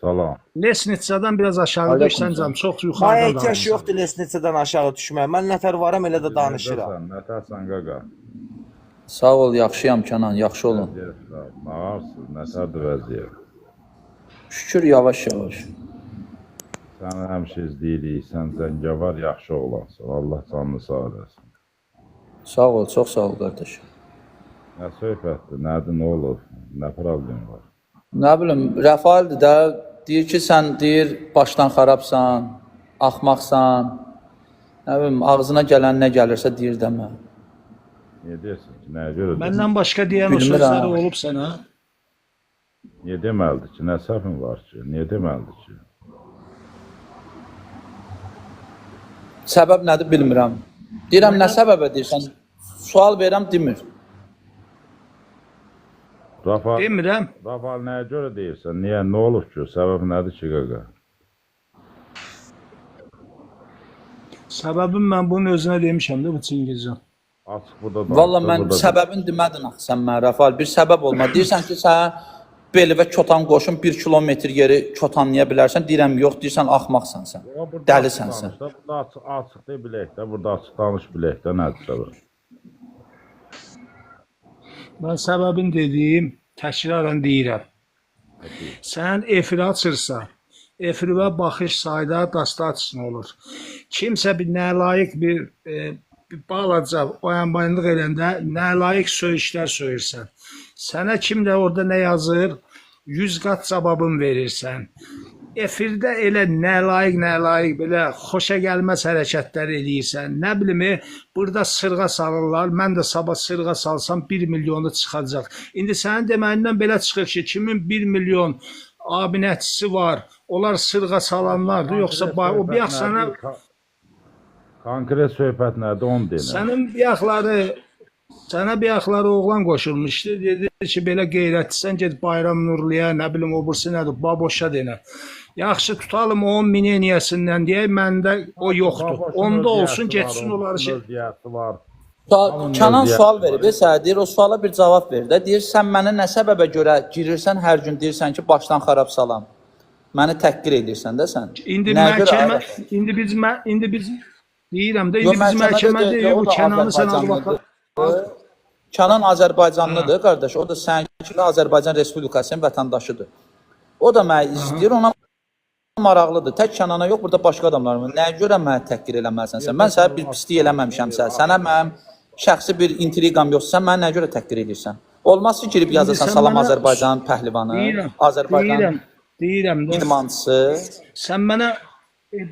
Salam. Lesnitsadan biraz aşağı Aleyküm düşsən selam. canım, çox Mənə yuxarıdan ehtiyac danışırsan. yoxdur Lesnitsadan aşağı düşməyə. Mən nətər varam elə də danışıram. Nətərsən qaqa? Sağ ol, yaxşıyam Kənan, yaxşı olun. Nə varsın? Nətərdir vəziyyət? Şükür yavaş-yavaş. Səni həmişə izləyirik. Sən zəngəvar, yaxşı oğlansan. Allah canını sağ eləsin. Sağ ol, çox sağ ol qardaş. Nə söhbətdir? Nədir, nə olur? Nə problem var? Nə bilim, Rəfaildir də, deyir ki, sən deyir, başdan xarabsan, axmaqsan, nə bilim, ağzına gələn nə gəlirsə deyir demə. Niyə deyirsin ki, nəyə görə deyirsin? Məndən başqa deyən o Bilmirəm. sözləri olub sənə. Niyə deməlidir ki, nə səhvin var ki? Niyə deməlidir ki? Səbəb nədir bilmirəm. Deyirəm, nə səbəbə deyirsən? Sual verirəm, demir. Demirəm. Rafal nəyə görə deyirsən? Niyə, nə olur ki? Səbəb nədir ki, qaqa? Səbəbim mən bunun özünə demişəm də bu Çingizcan. Açıq burada da. Valla mən səbəbin demədin axı sən mənə, Rəfail. Bir səbəb olma. Deyirsən ki, sən beli və kotan qoşun 1 kilometr yeri kotanlaya bilərsən. Deyirəm, yox, deyirsən, axmaqsan sən. Dəlisən sən. Burada açıq de bilək də, burada açıq danış bilək də, nədir səbəb? Mən səbəbin dediyim, təkrarən deyirəm. Sən efiri açırsan, efirə baxış sayda dostаточно olur. Kimsə bir nəlayiq bir balaca oyanbayınlıq eləndə nəlayiq söyüşlər söyürsən. Sənə kim də orada nə yazır, 100 qat cavabın verirsən. Efirdə elə nəlayiq belə xoşa gəlməz hərəkətlər eləyirsən. Nə bilim, burada sırğa salırlar. Mən də sabah sırğa salsam 1 milyonu çıxacaq. İndi sənin deməyindən belə çıxır ki, kimin 1 milyon abinətçisi var, onlar sırğa salanlardır, yoxsa o bayaq sənə... Konkret söhbət nədir, onu deyin. Sənə bayaqları oğlan qoşulmuşdu, dedi ki, belə qeyrətlisən, get Bayram Nurluya, nə bilim, o bursu nədir, baboşa denə. Yaxşı, tutalım 10 miniyəsindən deyək, məndə o yoxdur. Onda olsun, getsin onları şey. Kənan sual verib, sənə deyir, o suala bir cavab ver də. Deyir, sən mənə nə səbəbə görə girirsən, hər gün deyirsən ki, başdan xarab salam. Məni təhqir edirsən də sən. İndi biz deyirəm də, indi biz məhkəmədə o Kənanı sən advokat. Kənan Azərbaycanlıdır, qardaş. O da sənin kimi Azərbaycan Respublikasının vətəndaşıdır. O da məni izləyir, ona maraqlıdır. Tək Kənana yox, burada başqa adamlar var. Nəyə görə məni təhqir eləməlisən sən? Mən sənə bir pislik eləməmişəmsə, sənə mənim şəxsi bir intriqam yoxsa, sən mənə nəyə görə təhqir edirsən? Olmaz ki, girib yazırsan Salam Azərbaycan pəhlivanı, Azərbaycan idmançısı. Sən mənə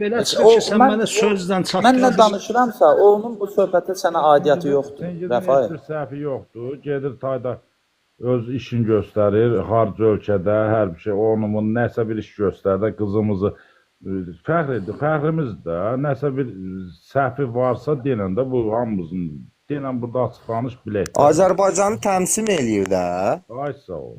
belə çıxır ki, sən mənə sözdən çatdırırsan. Mən nə danışıramsa, onun bu söhbətə sənə aidiyyatı yoxdur, Rəfail. Heç bir səhvi yoxdur, gedir tayda öz işini göstərir, xarici ölkədə, hər bir şey, onun nəsə bir iş göstərir, qızımızı fəxrimizdir də, nəsə bir səhvi varsa denən də bu hamımızın, denən burada açıqlanış bilək. Azərbaycanı təmsil eləyir də. Ay sağ ol.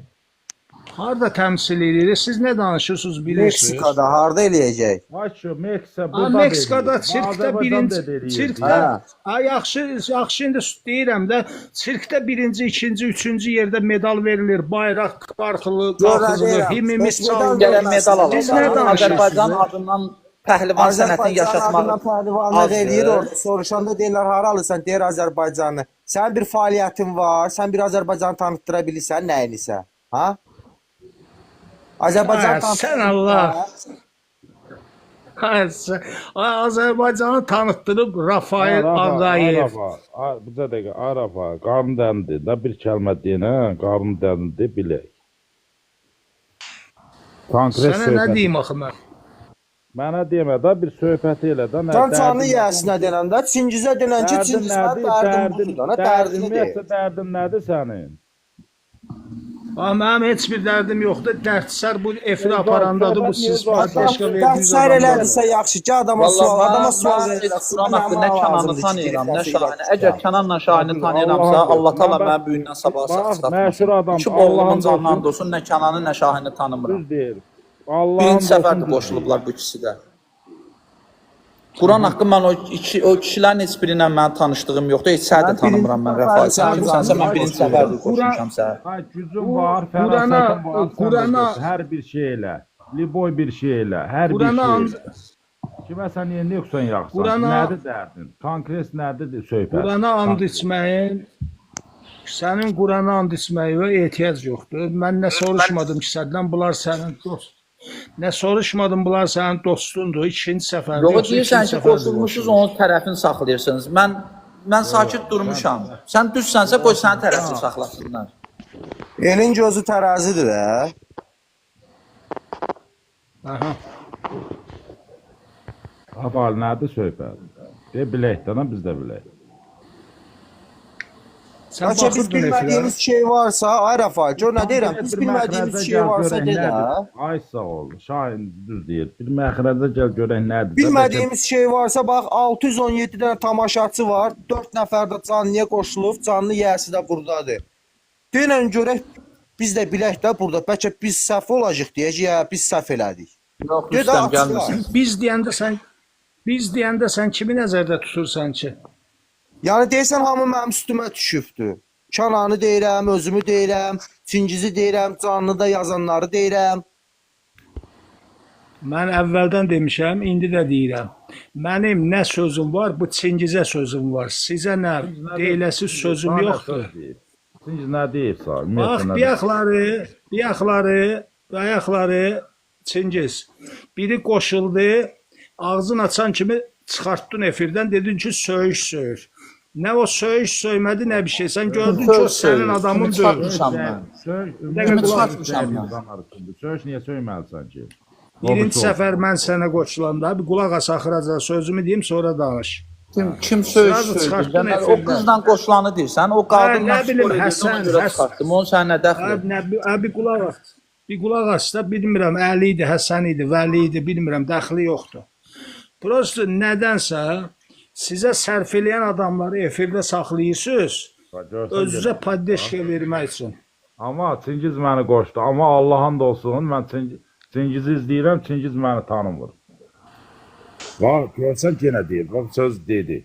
Harada təmsil edir? Siz nə danışırsınız bilirsiniz? Meksikada harda eləyəcək? Ay şu, Meksika burada Meksikada sirkdə birinci, yaxşı indi deyirəm də, sirkdə birinci, ikinci, üçüncü yerdə medal verilir, bayraq qarxılır, himimiz çalınır. Gələn medal alır. Biz nə danışırsınız? Azərbaycan adından pəhlivan sənətini yaşatmaq. Pəhlivanlar eləyir orada, soruşanda deyirlər, hara alırsan, deyir Azərbaycanı. Sənin bir fəaliyyətin var, sən bir Azərbaycanı tanıtdıra bilirsən, nəyinisə, ha? Azərbaycan sən Allah. Azərbaycanı tanıtdırıb Rafael Ağayev. Bizə dəqiqə, Arafa, qarın dəndir. Da bir kəlmə deyinə, qarın dəndir, bilək. Sənə nə deyim axı mən? Mənə demə da, bir söhbəti elə də. Sən canlı yəsinə denəndə, Çingizə denən ki, Çingizə dərdin nədir sənin? Mənim heç bir dərdim yoxdur. Dərdçilər bu efiri aparandadır. Bu siz başqa verdiniz. Dərdçilər elədirsə yaxşı ki, adama sual verirlər. Quran haqqı nə Kənanı tanıyıram, nə Şahini. Əgər Kənanla Şahini tanıyıramsa, Allah təala mənə bu gündən sabah saxlasın. Ki, oğlumun canından olsun, nə Kənanı, nə Şahini tanımıram. Birinci səfərdə qoşulublar bu ikisi də. Quran haqqı mən o kişilərin heç birinə mənim tanışdığım yoxdur. Heç səni də tanımıram mən, Rəfail. Sən kimsənsə, mən birinci səfərdə qoşulmuşam sənə. Gücün var, fərasətin var, hər bir şey elə. Liboy bir şey elə, hər bir Qurana şey and, elə. Kimə sən niyə yoxsan yaxsan? Qurana- Nədir dərdin? Konkret nədir söhbət? Qurana and içməyin, sənin Qurana and içməyinə ehtiyac yoxdur. Mən nə soruşmadım ki, səndən bunlar sənin dost. Nə soruşmadım, bunlar sənin dostundur. İkinci səfərdə. Yox, yoxsa deyirsən ikinci ki, səfərdə qoşulmuşsunuz, qoşulur. onun tərəfini saxlayırsınız. Mən sakit durmuşam. Sən düzsənsə qoy sənin tərəfini saxlasınlar. Elin gözü tərazidir də. Aha. Abal nədir söhbət? De biləkdən, biz də bilək. Sən Bəlkə biz baxırdın bilmədiyimiz efirə. şey varsa, ay Rəfa, gör nə deyirəm, biz bilmədiyimiz şey varsa de də. Ay sağ ol, Şahin düz deyir. Bir məxrəcə gəl görək nədir. Bilmədiyimiz şey varsa, bax 617 dənə tamaşaçı var, 4 nəfər də canlıya qoşulub, canlı yiyəsi də buradadır. Denən görək, biz də bilək də burada, bəlkə biz səhv olacaq deyək, ya biz səhv elədik. Yox, Gedə Rüstəm açıqla. gəlməsin. Biz deyəndə sən kimi nəzərdə tutursan ki? Yəni deyirsən hamı mənim üstümə düşübdür. Kənanı deyirəm, özümü deyirəm, Çingizi deyirəm, canlıda yazanları deyirəm. Mən əvvəldən demişəm, indi də deyirəm. Mənim nə sözüm var, bu Çingizə sözüm var. Sizə nə deyiləsi sözüm yoxdur. Siz nə deyirsən? Bax, bayaqları Çingiz. Biri qoşuldu, ağzını açan kimi çıxartdın efirdən, dedin ki, söyüş. Nə o söymədi, nə bir şey. Sən gördün ki, o sənin adamın dövür. Çıxartmışam mən. Kimi çıxartmışam mən. Söz niyə söyməlisən ki? Birinci səfər mən sənə qoşulanda, bir qulaq as axıraca sözümü deyim, sonra danış. Kim söyüş Sırası çıxartdın söyləyir? O efirdən. qızla qoşulanı deyirsən, o qadınla Hə, nə bilim, spor edirdi, Həsən, ona görə Həsən. çıxartdım. Onun sənin nə dəxli? Bir qulaq as. Bir qulaq as da, bilmirəm, Əli idi, Həsən idi, Vəli idi, bilmirəm, dəxli yoxdur. Prosto nədənsə sizə sərf eləyən adamları efirdə saxlayırsınız, özünüzə paddeşkə vermək üçün. Amma Çingiz məni qoşdu. Amma Allah'ın da olsun, mən Çingizi izləyirəm, Çingiz məni tanımır. Bax, görsən yenə deyir, bax söz dedi.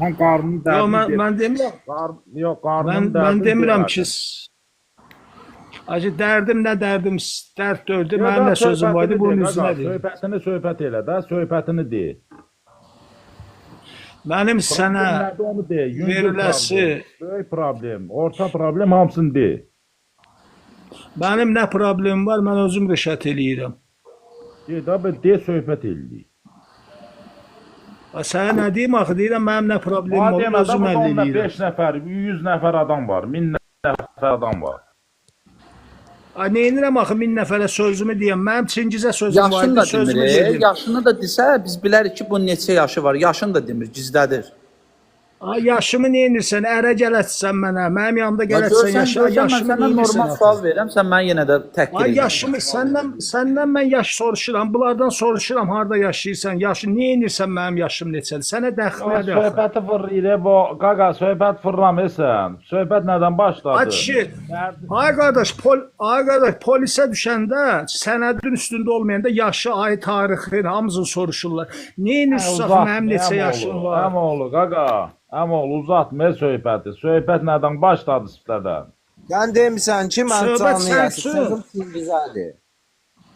Mən qarnını Yox, dərdini mən demirəm. Yox, qarnını Mən demirəm ki, acı dərdim nə dərdim, dərd dördü, mənim nə sözüm var idi, bunun üzrə deyim. Söhbət elə də, söhbətini deyir. Mənim sənə Onu deyir, veriləsi, böyük problem, orta problem hamısını deyir. mənim nə problemim var, mən özüm rəşət eləyirəm. Deyir, de söhbət eləyir. Sənə nə deyim axı, deyirəm, mənim nə problemim var, Demədə, özüm əldə burada eləyirəm. 5 nəfər, 100 nəfər adam var, 1000 nəfər adam var. Neynirəm axı, 1000 nəfərə sözümü deyəm, mənim Çingizə sözüm var Yaşını idi, da sözümü demir, dedim. yaşını da desə, biz bilərik ki, bunun neçə yaşı var. Yaşını da demir, gizlədir. Yaşımı neynirsən, ərə gələsən mənə, mənim yanımda gələsən, Görsən, mən yaşımı sənə normal neynirsən? sual verirəm, sən mən yenə də təhqir Ay edirəm. yaşımı, səndən mən yaş soruşuram, bunlardan soruşuram, harada yaşayırsan, yaşı neynirsən, mənim yaşım neçədir, sənə dəxli nədir axı? Söhbəti fırlayır, bu qaqa söhbət fırlamırsan. Söhbət nədən başladı? Ay kişi, ay qardaş, polisə düşəndə, sənədin üstündə olmayanda yaşı, ay, tarixin, hamısını soruşurlar. Neynirsən, mənim neçə yaşım var? Əmoğlu, qaqa, əmoğlu, uzatma söhbəti. Söhbət nədən başladı sizlərdən? Sən demisən ki, mən Söhbət canlı sən yiyəsi, üçün. sözüm Çingizədir.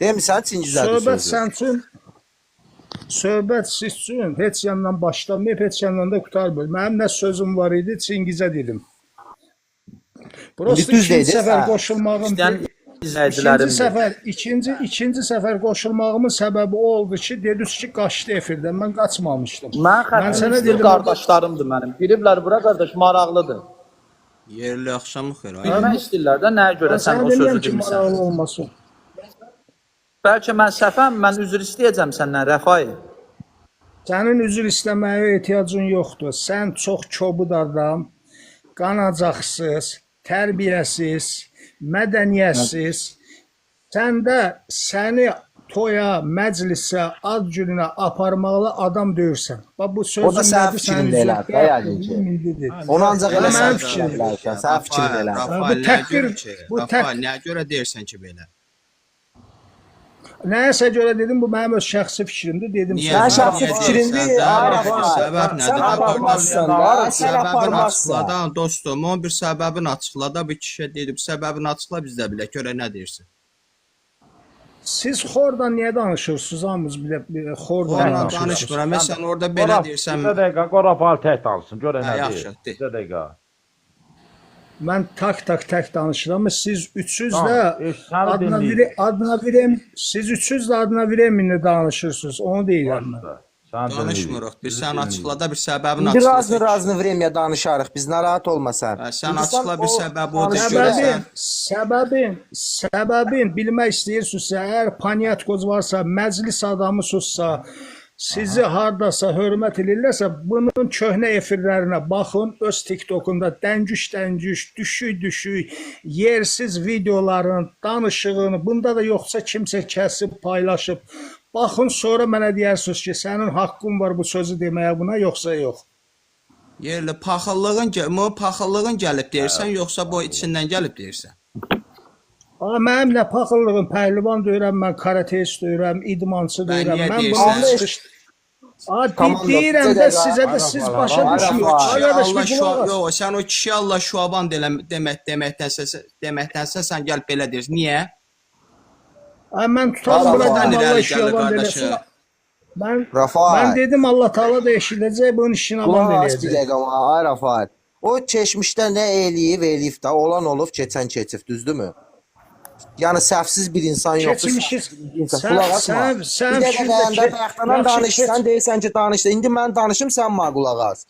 Demisən Çingizədir Söhbət sözü. sən üçün, söhbət siz üçün heç yandan başlamayıb, heç yandan da qutarmır. Mənim nə sözüm var idi, Çingizə dedim. Prosto Düz ikinci dedin, səfər hə. qoşulmağım, İstəyən ikinci izləyicilərimdir. səfər, ikinci səfər qoşulmağımın səbəbi o oldu ki, dediniz ki, qaçdı efirdən, mən qaçmamışdım. Mən sənə xətrim dedim, qardaşlarımdır mənim. Giriblər bura qardaş, maraqlıdır. Yerli axşamı xeyir. Bilmək istəyirlər də nəyə görə Mən sən sənə o sözü demirəm ki, demirsən. maraqlı olmasın. Bəlkə mən səhvəm, mən üzr istəyəcəm səndən, Rəfai. Sənin üzr istəməyə ehtiyacın yoxdur. Sən çox kobud adam, qanacaqsız, tərbiyəsiz, mədəniyyətsiz. Səndə səni toya, məclisə, ad gününə aparmaqla adam döyürsən. Bax bu sözün O da sənin fikrində elə, yəqin ki. Onu ancaq elə Mənim sən fikrim. fikirlərsən, sən fikrin elə. Bu təhqir- bu Rafa, tək- nəyə görə deyirsən ki belə? Nəyəsə görə dedim, bu mənim öz şəxsi fikrimdir, dedim. Niyə? Sən sənə. şəxsi fikrindir, ay Rəfa. Səbəb Sən nədir? aparmazsan da, sən Səbəbini aparmazsan. açıqladan dostum, onun bir səbəbini açıqla da, bir kişiyə deyib, səbəbini açıqla biz də bilək, görə nə deyirsən? Siz xordan niyə danışırsınız? Hamınız bir xordan Onunla danışırsınız. danışmıram. Sən orada belə deyirsən. Bir dəqiqə, Qorafal tək danışsın, görə Hə, nə yaxşı, deyir. de. Bir dəqiqə. Mən tək danışıram. Siz üçüz Tamam, də səni adına dinləyirəm. verəm. Siz üçüz də adına verəminlə danışırsınız. Onu deyirəm mən. Sən Danışmırıq. Bir sən açıqla, bir səbəbini İndi açıqla. razını vremya danışarıq. Biz narahat olmasan. Sən açıqla bir səbəbi o da Səbəbin, görəsən. səbəbin bilmək istəyirsinizsə, əgər panyatkoz varsa, məclis adamısınızsa, sizi hardasa hörmət edirlərsə, bunun köhnə efirlərinə baxın, öz TikTokunda dəngüş, düşük, yersiz videoların, danışığını, bunda da yoxsa kimsə kəsib, paylaşıb. Baxın, sonra mənə deyərsiniz ki, sənin haqqın var bu sözü deməyə buna, yoxsa yox. Yerli paxıllığın gəlib deyirsən, yoxsa bu içindən gəlib deyirsən? Mənim nə paxıllığım, pəhlivan deyirəm, mən karateist deyirəm, idmançı deyirəm. niyə Mən deyirsən? deyirəm də sizə də siz başa düşürsünüz. Arkadaş, Allah bir qulaq as. yox, sən o kişi Allah şuaban deməkdənsə sən gəl belə deyirsən. Niyə? Mən tutarım Arafa, buradan irəli Allah gəlir işiyaban qardaşı. deməsin. Mən Rafael. dedim Allah Taala da eşidəcək, bunun işini aman Qulaq as bir eləyəcək. dəqiqə ama, ay Rafael. O keçmişdə nə eləyib də, olan olub, keçən keçib, düzdürmü? Yəni səhvsiz bir insan yoxdur. Keçmişiz. Qulaq asma. Bir dəqiqə dayanda bayaqdan danışsan, deyirsən ki, danışdı. İndi mən danışım, sən mənə qulaq as.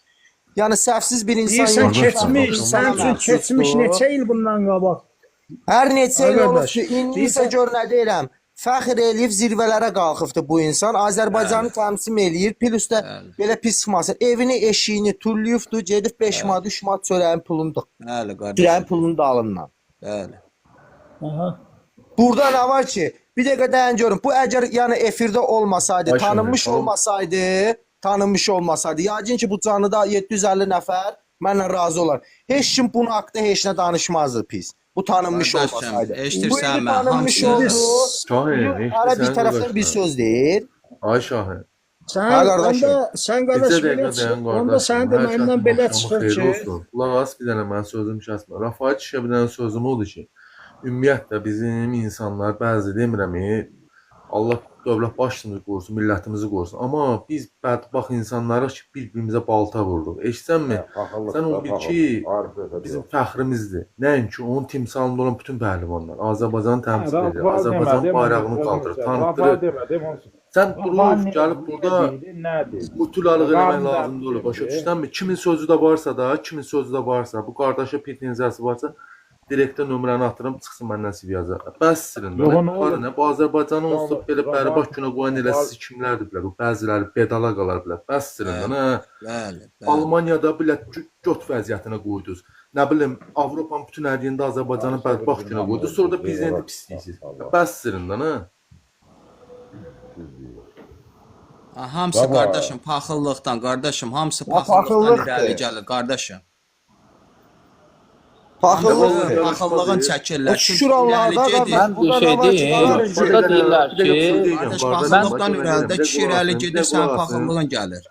Yəni səhvsiz bir insan Deyirsən yoxdur. keçmiş, sən üçün keçmiş neçə il bundan qabaq. Hər neçə il olub Arkadaş, ki, indi isə gör nə deyirəm. Fəxr eləyib zirvələrə qalxıbdı bu insan. Azərbaycanı təmsil eləyir. Plus da belə pis çıxmasın. Evini, eşiyini tulluyubdu. Gedib 5 manat, 3 manat çörəyin pulunu da. Bəli, qardaş. Çörəyin pulunu da alınla. Bəli. Aha. Burada nə var ki? Bir dəqiqə dayan görün. Bu əgər yəni efirdə olmasaydı, Başım tanınmış tamam. olmasaydı, yəqin ki bu canlıda 750 nəfər mənlə razı olar. Heç kim bunun haqqında heç nə danışmazdı pis. Bu tanınmış Qardaşım, olmasaydı. eşidirsən Bu indi mən, tanınmış hamısı- oldu. Şahin, Hələ bir tərəfdən bir söz deyir. Ay Şahin. Sən Hə, qardaşım. sən qardaş Bizə belə dəqiqə çıx. dayan qardaşım. Onda sən də Hər məndən kəsin belə axşamı çıxır xeyirli ki, olsun. Qulaq as bir dənə mən sözüm kəsmə. Rafael kişiyə bir dənə sözüm odur ki, ümumiyyətlə bizim insanlar bəzi demirəm, Allah dövlət başçımızı qorusun, millətimizi qorusun. Amma biz bədbaxt insanlarıq ki, bir-birimizə balta vururuq. Eşitsənmi? Sən o bil ki, bizim fəxrimizdir. Nəinki onun timsalında olan bütün pəhlivanlar. Azərbaycanı təmsil edir, Azərbaycan bayrağını qaldırır, tanıtdırır. Sən durub, gəlib burada mutulalıq eləmək lazımdır olur. Başa düşsənmi? Kimin sözü də varsa, bu qardaşa pretenziyası varsa, direktör nömrəni atıram, çıxsın məndən CV yazar. Bəs silin. Nə bu Azərbaycanı onsuz belə bərbad günə qoyan elə siz kimlərdir bilər? Bu bəziləri bedala qalar bilər. Bəs silin. Bəli. Almaniyada belə göt vəziyyətinə qoydunuz. Nə bilim, Avropanın bütün hər yerində Azərbaycanı bərbad günə qoydunuz. Sonra da prezidenti pisləyirsiz. Bəs silin. Hamısı qardaşım paxıllıqdan, qardaşım, hamısı paxıllıqdır. paxıllıqdan irəli gəlir, qardaşım. Paxıllıqdır. Paxıllığın çəkirlər. Şükür Allah'a da Mən bir şey deyim. Burada deyirlər ki, Qardaş, paxıllıqdan irəlidə kişi irəli gedir, sənin paxıllığın gəlir.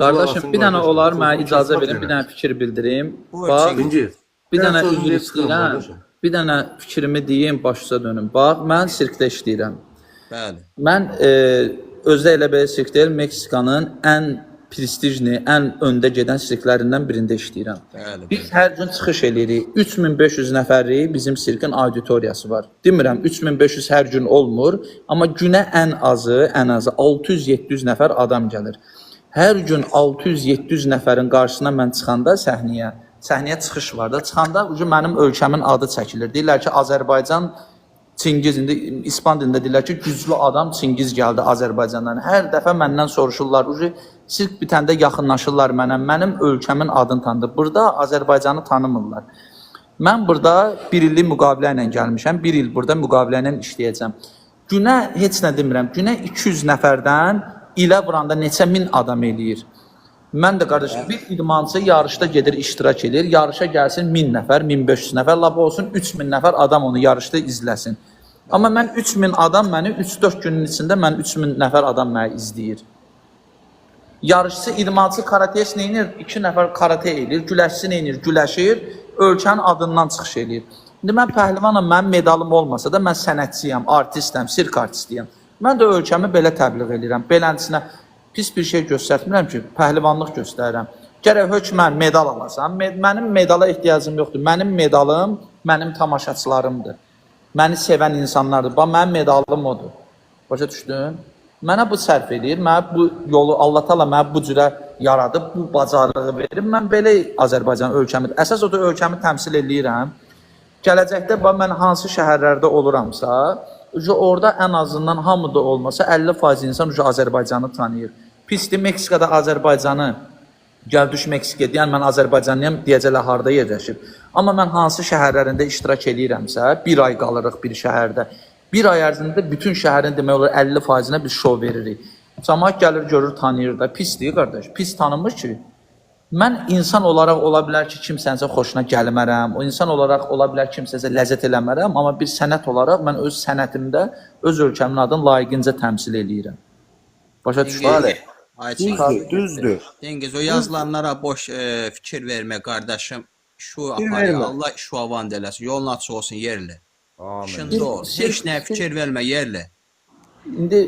qardaşım bir dənə olar mənə icazə verin, bir dənə fikir bildirim. Bax, bir dənə üzr istəyirəm. Bir dənə fikrimi deyim, başa dönüm. Bax, mən sirkdə işləyirəm. Bəli. Mən özdə elə belə sirk deyil, Meksikanın ən prestijli, ən öndə gedən sirklərindən birində işləyirəm. Bəli. Biz hər gün çıxış eləyirik. 3500 nəfərlik bizim sirkin auditoriyası var. Demirəm 3500 hər gün olmur, amma günə ən azı 600-700 nəfər adam gəlir. Hər gün 600-700 nəfərin qarşısına mən çıxanda səhnəyə çıxış var da. Çıxanda mənim ölkəmin adı çəkilir. Deyirlər ki, Azərbaycan Çingiz, indi İspan dilində deyirlər ki, güclü adam Çingiz gəldi Azərbaycandan. Hər dəfə məndən soruşurlar, sirk bitəndə yaxınlaşırlar mənə, mənim ölkəmin adını tanıdı. Burada Azərbaycanı tanımırlar. Mən burada bir illik müqavilə ilə gəlmişəm, bir il burada müqavilə ilə işləyəcəm. Günə heç nə demirəm, günə 200 nəfərdən ilə vuranda neçə min adam eləyir. Mən də qardaşım, bir idmançı yarışda gedir, iştirak edir, yarışa gəlsin 1000 nəfər, 1500 nəfər, lab olsun 3000 nəfər adam onu yarışda izləsin. Amma mən 3000 adam məni 3-4 günün içində mən 3000 nəfər adam məni izləyir. Yarışçı, idmançı karateist neyinir? 2 nəfər karate eləyir, güləşçi neyinir? Güləşir, ölkənin adından çıxış eləyir. İndi mən pəhlivanam, mənim medalım olmasa da mən sənətçiyəm, artistəm, sirk artistiyəm. Mən də ölkəmi belə təbliğ edirəm. Beləsinə pis bir şey göstərmirəm ki, pəhlivanlıq göstərirəm. Gərək hökmən medal alasan. Mənim medala ehtiyacım yoxdur. Mənim medalım mənim tamaşaçılarımdır. Məni sevən insanlardır. Bax, mənim medalım odur. Başa düşdün? Mənə bu sərf edir, mənə bu yolu Allah Taala mənə bu cürə yaradıb, bu bacarığı verir. Mən belə Azərbaycan ölkəmi, əsas o da ölkəmi təmsil eləyirəm. Gələcəkdə bax mən hansı şəhərlərdə oluramsa, orada ən azından hamıda olmasa 50% insan Azərbaycanı tanıyır. Pisdir, Meksikada Azərbaycanı gəl düş Meksikaya deyən mən Azərbaycanlıyam deyəcəklər harda yerləşib. Amma mən hansı şəhərlərində iştirak edirəmsə, bir ay qalırıq bir şəhərdə. Bir ay ərzində bütün şəhərin demək olar 50%-nə bir şov veririk. Cəmaət gəlir, görür, tanıyır da. Pisdir, qardaş. Pis tanımır ki. Mən insan olaraq ola bilər ki, kimsənin xoşuna gəlmərəm. O insan olaraq ola bilər kimsəsə ləzzət eləmərəm. Amma bir sənət olaraq mən öz sənətimdə öz ölkəmin adını layiqincə təmsil eləyirəm. Başa düşdün? Düzdür. Cengiz, o yazılanlara boş fikir vermə qardaşım. Şu aparı Allah şu avand eləsin. Yolun açıq olsun yerli. İşində ol. Heç nə fikir vermə yerli. İndi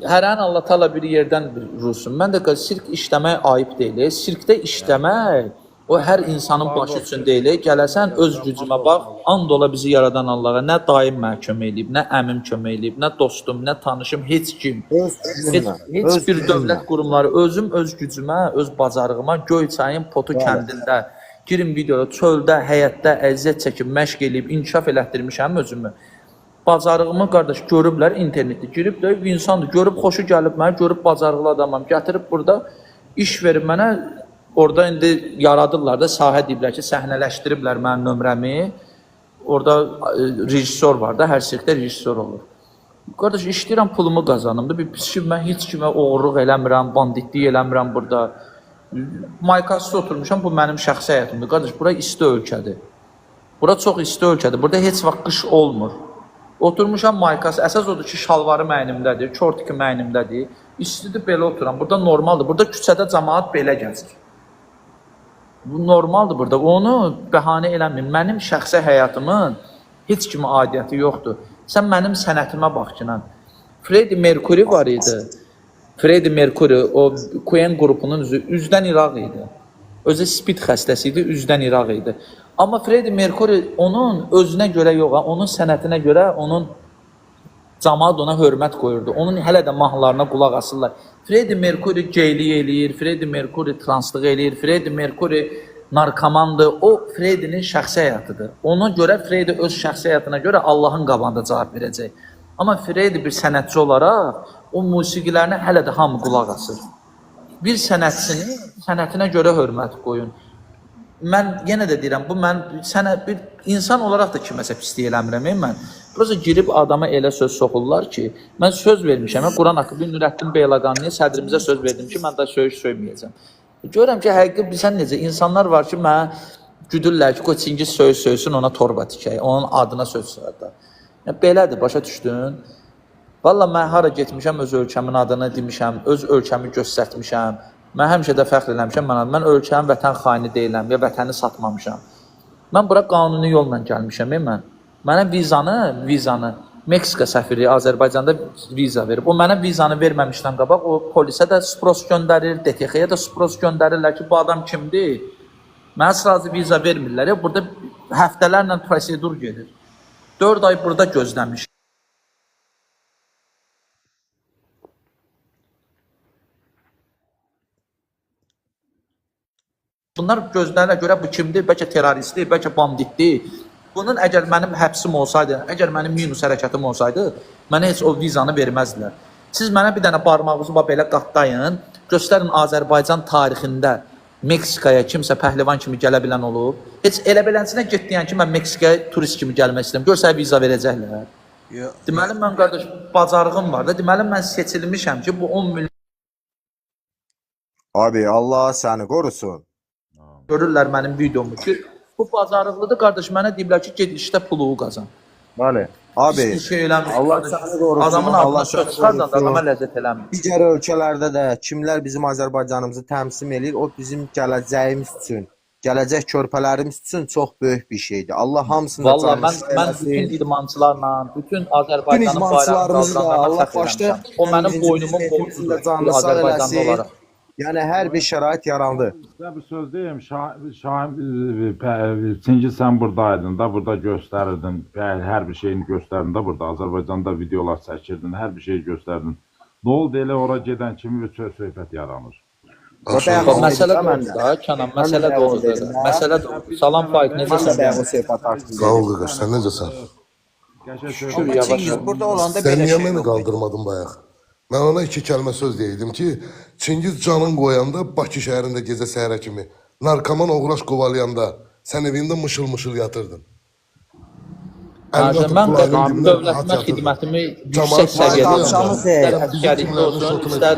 hər an Allah Taala bir yerdən vursun. Mən də sirk işləmək ayıb deyil. Sirkdə işləmək o hər insanın başı üçün deyil. Gələsən öz gücümə bax, and ola bizi yaradan Allah'a. Nə dayım mənə kömək eləyib, nə əmim kömək eləyib, nə dostum, nə tanışım, heç kim. Heç bir dövlət qurumları özüm öz gücümə, öz bacarığıma Göyçayın Potu kəndində girim videoda çöldə, həyətdə əziyyət çəkib, məşq eləyib, inkişaf elətdirmişəm özümü. Bacarığımı qardaş görüblər internetdə, girib də insandır, görüb xoşu gəlib mənə, görüb bacarıqlı adamam, gətirib burada iş verib mənə, orada indi yaradırlar da, sahə deyiblər ki, səhnələşdiriblər mənim nömrəmi, orada rejissor var da, hər sirkdə rejissor olur. Qardaş, işləyirəm, pulumu qazanım da, bir pis ki, mən heç kimə oğurluq eləmirəm, banditlik eləmirəm burada. Maykasız oturmuşam, bu mənim şəxsi həyatımdır. Qardaş, bura isti ölkədir. Bura çox isti ölkədir. Burada heç vaxt qış olmur. Oturmuşam maykası, əsas odur ki, şalvarı mənimdədir, çortiki mənimdədir. İstidir, belə oturam. Burada normaldır. Burada küçədə cəmaat belə gəzir. Bu normaldır burada. Onu bəhanə eləməyin. Mənim şəxsi həyatımın heç kimi aidiyyəti yoxdur. Sən mənim sənətimə bax ki, Freddie Mercury var idi. Freddie Mercury, o Queen qrupunun üzdən İraq idi. Özü spid xəstəsi idi, üzdən İraq idi. Amma Freddie Mercury onun özünə görə yox, onun sənətinə görə onun cəmaət ona hörmət qoyurdu. Onun hələ də mahnılarına qulaq asırlar. Freddie Mercury geylik eləyir, Freddie Mercury translıq eləyir, Freddie Mercury narkomandır. O Freddie'nin şəxsi həyatıdır. Ona görə Freddie öz şəxsi həyatına görə Allahın qabağında cavab verəcək. Amma Freddie bir sənətçi olaraq o musiqilərinə hələ də hamı qulaq asır. Bir sənətçinin sənətinə görə hörmət qoyun. Mən yenə də deyirəm, bu mən sənə bir insan olaraq da kiməsə pislik eləmirəm mən. Burası girib adama elə söz soxurlar ki, mən söz vermişəm, Quran haqqında Nurəddin Beyləqaniyə sədrimizə söz verdim ki, mən də söyməyəcəm. Görürəm ki, həqiqi bilsən necə insanlar var ki, mənə güdürlər ki, Çingiz söysün, ona torba tikək, onun adına söz söylər. Belədir, başa düşdün? Valla mən hara getmişəm, öz ölkəmin adını demişəm, öz ölkəmi göstərtmişəm. Mən həmişə də fəxr eləmişəm, mən ölkəmin vətən xaini deyiləm, ya vətəni satmamışam. Mən bura qanuni yolla gəlmişəm, Mənə vizanı Meksika səfiri Azərbaycanda viza verib. O mənə vizanı verməmişdən qabaq, o polisə də spros göndərir, DTX-yə də spros göndərirlər ki, bu adam kimdir? Mənə sırası viza vermirlər, burada həftələrlə prosedur gedir. 4 ay burada gözləmiş. Bunlar gözlərlə görə bu kimdir? Bəlkə terroristdir, bəlkə banditdir. Bunun əgər mənim həbsim olsaydı, əgər mənim minus hərəkətim olsaydı, mənə heç o vizanı verməzdilər. Siz mənə bir dənə barmağınızı belə qatlayın, göstərin Azərbaycan tarixində Meksikaya kimsə pəhlivan kimi gələ bilən olub. Heç elə belənsinə get deyən ki, mən Meksikaya turist kimi gəlmək istəyirəm. Görsək viza verəcəklər. Deməli, mən qardaş, bacarığım var da. Deməli, mən seçilmişəm ki, bu 10 milyon... Abi, Allah səni qorusun. Görürlər mənim videomu ki, bu bacarıqlıdır, qardaş, mənə deyiblər ki, get işdə puluğu qazan. Bəli. Abi, Allah səni qorusun. Adamın adına söz çıxardan da adama ləzzət eləmir. Digər ölkələrdə də kimlər bizim Azərbaycanımızı təmsil edir, o bizim gələcəyimiz üçün gələcək körpələrimiz üçün çox böyük bir şeydir. Allah hamısını Valla canını mən sağ bütün eləsin. idmançılarla, bütün Bütün Azərbaycanın idmançılarımızı da bayrağını Allah qaldıranda başda fəxr eləmişəm. O mənim boynumun hepimizin borcudur də canını bir sağ Azərbaycanlı eləsin. olaraq. Yəni hər bir şərait yarandı. Sizə bir söz deyim, Çingiz sən buradaydın da, burada göstərirdin, hər bir şeyini göstərdin də burada, Azərbaycanda videolar çəkirdin, hər bir şeyi göstərdin. Nə oldu elə ora gedən kimi bir söhbət yaranır? Məsələ doğrudur da, Kənan, məsələ doğrudur. Məsələ doğrudur. Salam Faik, necəsən? Bayaq o söhbət açdım. Sağ ol qardaş, sən necəsən? Qəşəng söhbət. Amma Çingiz burada olanda Sən belə niyə şey məni yox. qaldırmadın bayaq? Mən ona 2 kəlmə söz deyirdim ki, Çingiz canın qoyanda Bakı şəhərində gecə səhərə kimi, narkoman oğraş qovalayanda sən evində mışıl-mışıl yatırdın. Mən dövlətimə xidmətimi yüksək səviyyədə Axşamı yapıram. xeyir. İstər əsgərlikdə olsun, istər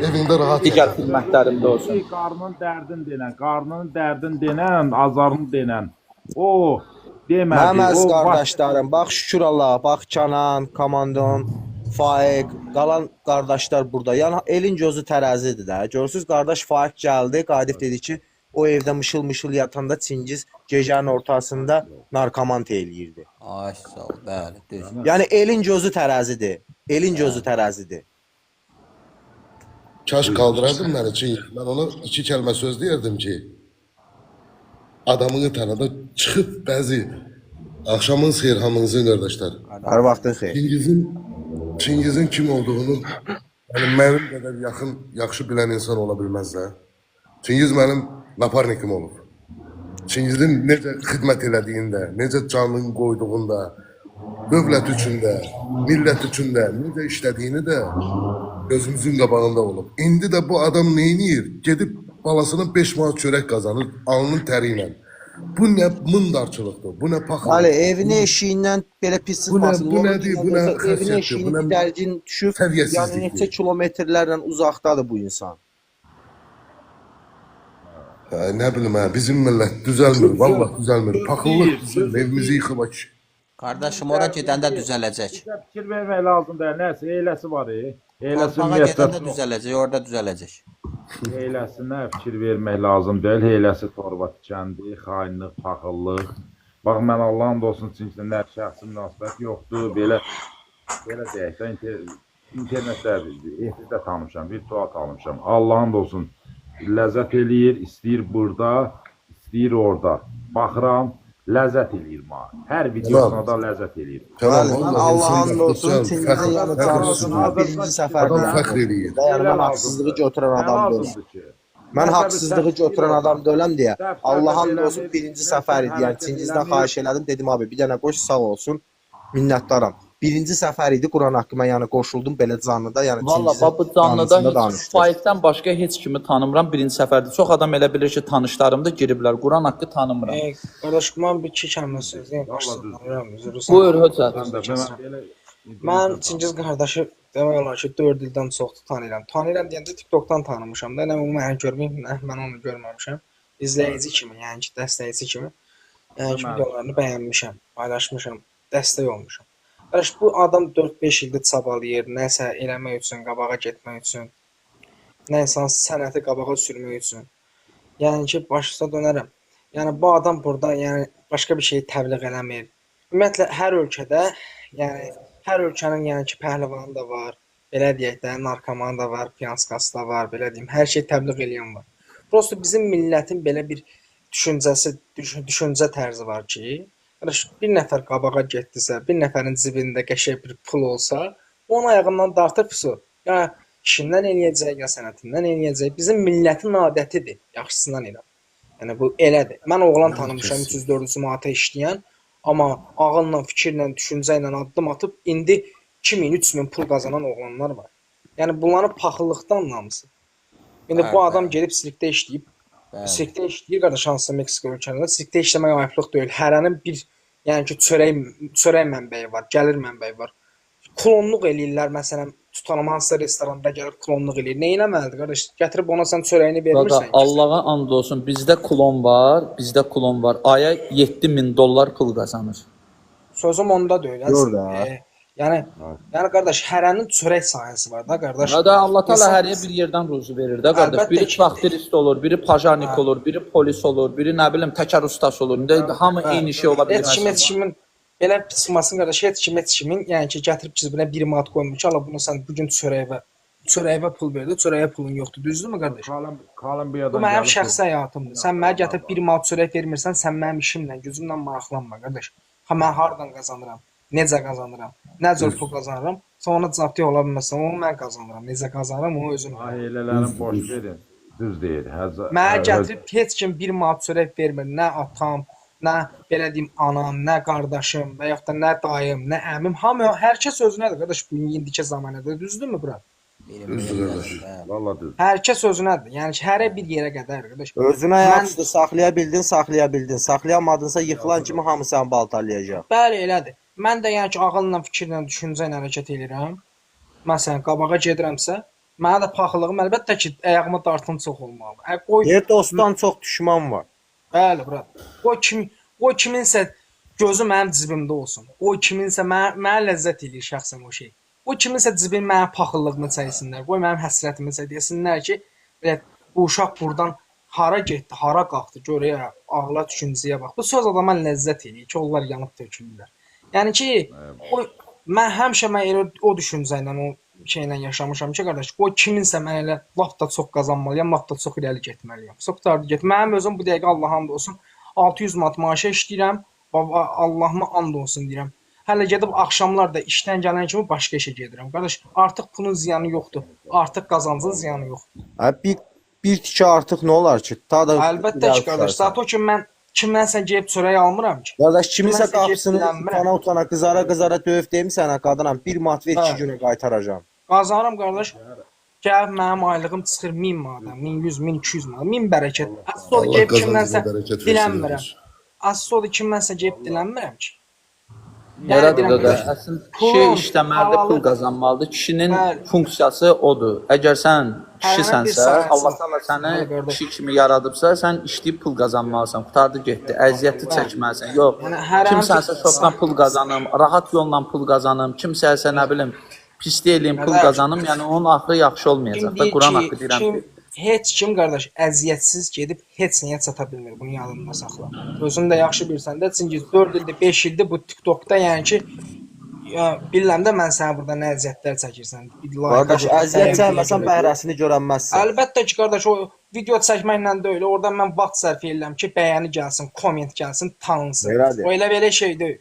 evində rahat digər yat. xidmətlərimdə olsun. Qarnının dərdin denən, azarını denən. O demədi, Məməz o qardaşlarım, bax şükür Allaha, bax Kənan, Komandon, Faiq, qalan qardaşlar burada. Yəni elin gözü tərəzidir də. Görürsüz, qardaş Faiq gəldi, Qadif dedi ki, o evdə mışıl-mışıl yatanda Çingiz gecənin ortasında narkoman eləyirdi. Ay sağ ol, bəli, düz. Yəni elin gözü tərəzidir. Elin gözü tərəzidir. Kaş qaldırardım məni Çingiz. Mən ona 2 kəlmə söz deyirdim ki, adamını tanıda çıxıb bəzi axşamın xeyir hamınızın qardaşlar. Hər vaxtın xeyir. Çingizin kim olduğunu yəni mənim qədər yaxşı bilən insan ola bilməz də. Çingiz mənim naparnikim olub. Çingizin necə xidmət elədiyində, necə canını qoyduğunda, dövlət üçün də, millət üçün də necə işlədiyini də gözümüzün qabağında olub. İndi də bu adam neyniyir? Gedib balasına 5 manat çörək qazanır alnının təri ilə. Bu nə mındarçılıqdır, bu nə paxıllıqdır. Bəli, evini eşiyindən belə pis Bu nə- sıxmasın. bu nədir, bu nə Evini xəsiyyətdir, bu eşiyini nə dərgin düşüb, səviyyəsizlikdir. yəni neçə kilometrlərlə uzaqdadır bu insan. Nə bilim hə, bizim millət düzəlmir, vallahi düzəlmir. Paxıllıq bizim evimizi yıxıb aç. Qardaşım, ora gedəndə düzələcək. Bizə fikir vermək lazım deyil. Nəsə eləsi var. Eləsi Torpağa ümumiyyətlə gedəndə düzələcək, orada düzələcək. eləsinə fikir vermək lazım deyil. Eləsi torba tikəndi, xainlik, paxıllıq. Bax mən Allahın olsun çünki nə şəxsi münasibət yoxdur. Belə deyək də internetdə efirdə tanımışam, virtual tanımışam. Allahın olsun ləzzət eləyir, istəyir burada, istəyir orada. Baxıram, ləzzət eləyir mənə. Hər videosuna da ləzzət eləyir. Bəli, mən Allah'ın olsun Çingizin yanı canlısını birinci səfərdə Adam fəxr eləyir. yəni mən haqsızlığı götürən adam deyiləm. Mən haqsızlığı götürən adam deyiləm deyə Allah'ın olsun birinci səfər idi. Yəni Çingizdən xahiş elədim, dedim abi bir dənə qoş sağ olsun. Minnətdaram. Birinci səfər idi Quran haqqıma, yəni qoşuldum belə canlıda, yəni Valla bu canlıda heç Faikdən başqa heç kimi tanımıram birinci səfərdə. Çox adam elə bilir ki, tanışlarım da giriblər. Quran haqqı tanımıram. Qardaş, mən bir iki kəlmə söz deyim. Buyur höcət. Mən Çingiz qardaşı demək olar ki 4 ildən çoxdur tanıyıram. Tanıyıram deyəndə TikTokdan tanımışam da. Nə o məni görməyib, nə mən onu görməmişəm. İzləyici kimi, yəni ki dəstəkçi kimi. Yəni ki videolarını bəyənmişəm, paylaşmışam, dəstək olmuşam. Qardaş, bu adam 4-5 ildir çabalayır, nəsə eləmək üçün, qabağa getmək üçün, nəsə sənəti qabağa sürmək üçün. Yəni ki, başa dönərəm. Yəni bu adam burada, yəni başqa bir şey təbliğ eləmir. Ümumiyyətlə hər ölkədə, yəni hər ölkənin yəni ki pəhlivanı da var, belə deyək də, narkoman da var, piyanskası da var, belə deyim, hər şey təbliğ eləyən var. Prosta bizim millətin belə bir düşüncə tərzi var ki, bir nəfər qabağa getdisə, bir nəfərin cibində qəşəng bir pul olsa, onun ayağından dartır pusu. Ya işindən eləyəcək, ya sənətindən eləyəcək. Bizim millətin adətidir, yaxşısından elə. Yəni bu elədir. Mən oğlan tanımışam 300-400 manata işləyən, amma ağılla, fikirlə, düşüncə ilə addım atıb indi 2000-3000 pul qazanan oğlanlar var. Yəni bunların paxıllıqdan anlamısı. İndi bu adam gedib sirkdə işləyib, sirkdə işləyir qardaş, hansısa Meksika ölkələrində. Sirkdə işləmək ayıblıq deyil. Hərənin bir, yəni ki, çörək mənbəyi var, gəlir mənbəyi var. Klonluq eləyirlər, məsələn, tutalım hansısa restoranda gəlib klonluq eləyir. Nə eləməlidir qardaş? Gətirib ona sən çörəyini vermirsən. Allaha and olsun, bizdə klon var. Aya $7000 pul qazanır. Sözüm onda deyil. Yəni, yəni qardaş, hərənin çörək sahəsi var da qardaş. Ya da Allah Taala İnsan- hərəyə bir yerdən ruzu verir də qardaş. Əlbəttə Biri ki. çaxterist olur, biri pajarnik olur, biri polis olur, biri nə bilim təkər ustası olur. İndi hamı eyni şey ola Heç kim, bilməz. heç kimin belə çıxmasın qardaş, heç kimin, yəni ki, gətirib cibinə 1 manat qoymur ki, Allah bunu sən bu gün çörəyə pul verdi, çörəyə pulun yoxdur. Düzdürmü qardaş? Bu Kolumbiyadan mənim gəlib şəxsi həyatımdır. Sən mənə gətirib 1 manat çörək vermirsən, sən mənim işimlə, gücümlə maraqlanma qardaş. Ha mən hardan qazanıram? Necə qazanıram? Nə cür pul qazanıram? Sən ona cavab ola bilməsən, onu mən qazanıram. Necə qazanıram, onu özüm. Ailələrin boş verin. Düz deyir. Mənə gətirib heç kim 1 manat çörək vermir. Nə atam, nə belə deyim anam, nə qardaşım və yaxud da nə dayım, nə əmim, hamı hər kəs özünədir qardaş bu indiki zamanədə. Düzdürmü bura? Düzdür qardaş. Valla düz. Hər kəs özünədir. Yəni ki, hərə bir yerə qədər qardaş. Mən- Özünə yaxşıdır, saxlaya bildin, saxlaya bildin. Saxlayamadınsa yıxılan kimi hamı səni baltalayacaq. Bəli, elədir. Mən də yəni ki, ağılla, fikirlə, düşüncə ilə hərəkət edirəm. Məsələn, qabağa gedirəmsə, mənə də paxıllığım əlbəttə ki, ayağıma dartım çox olmalı. Qoy Yer dostdan çox düşman var. Bəli, bura. Qoy kiminsə gözü mənim cibimdə olsun. Qoy kiminsə mənə ləzzət eləyir şəxsən o şey. Qoy kiminsə cibin mənim paxıllığımı çəksinlər. Qoy mənim həsrətimi çəksinlər ki, belə bu uşaq burdan hara getdi, hara qalxdı, görəyə, ağla düşüncəyə bax. Bu söz adama ləzzət eləyir ki, onlar yanıb tökülürlər. Yəni ki, mən həmişə elə o düşüncə ilə, o şeylə yaşamışam ki, qardaş, qoy kiminsə mən elə lap da çox qazanmalıyam, lap da çox irəli getməliyəm. Çox da mənim özüm bu dəqiqə Allah hamd olsun 600 manat maaşa işləyirəm. Allahıma and olsun deyirəm. Hələ gedib axşamlar da işdən gələn kimi başqa işə gedirəm. Qardaş, artıq bunun ziyanı yoxdur. Artıq qazancın ziyanı yoxdur. Bir tikə artıq nə olar ki? Ta da Əlbəttə ki, qardaş, zato ki mən kimdənsə gəlib çörək almıram ki. Qardaş kiminsə Kiməsə qapısını getdirəm, utana qızara döyüb deyim sənə qadınam 1 manat ver 2 Hə. günə qaytaracağam. Qazanıram qardaş. Gəl mənim aylığım çıxır 1000 manat, 1100, 1200 manat. 1000 bərəkət. Asıl Allah gəlib qazancına kimdənsə bərəkət versin. dilənmirəm. Asıl kimdənsə gəlib dilənmirəm ki. Yaradır da deyirəm, əslində kişi pul, işləməlidir, pul halalı- qazanmalıdır. Kişinin Bəli. funksiyası odur. Əgər sən bir kişisənsə, sahəsi Allah var. Taala səni Bəli, qardaş. kişi kimi yaradıbsa, sən işləyib pul qazanmalısan. Qurtardı getdi. Əziyyəti çəkməlisən. Yox. Yəni, hər Kimsənsə bir şopdan pul qazanım, rahat yolla pul qazanım, kimsəsə nə bilim pislik eləyim, pul Qardaş, qazanım. Yəni onun axırı yaxşı olmayacaq da. Quran haqqı deyirəm ki, heç kim qardaş əziyyətsiz gedib heç nəyə çata bilmir. Bunu yadında saxla. Özün də yaxşı bilirsən də, çünki 4 ildir, 5 ildir bu TikTokda yəni ki bilirəm də mən sənə burada nə əziyyətlər çəkirsən. Qardaş əziyyət çəkməsən bəhrəsini görənməzsən. Əlbəttə ki, qardaş o video çəkməklə deyil. Orada mən vaxt sərf edirəm ki, bəyəni gəlsin, komment gəlsin, tanınsın. Belədir. O elə şey deyil.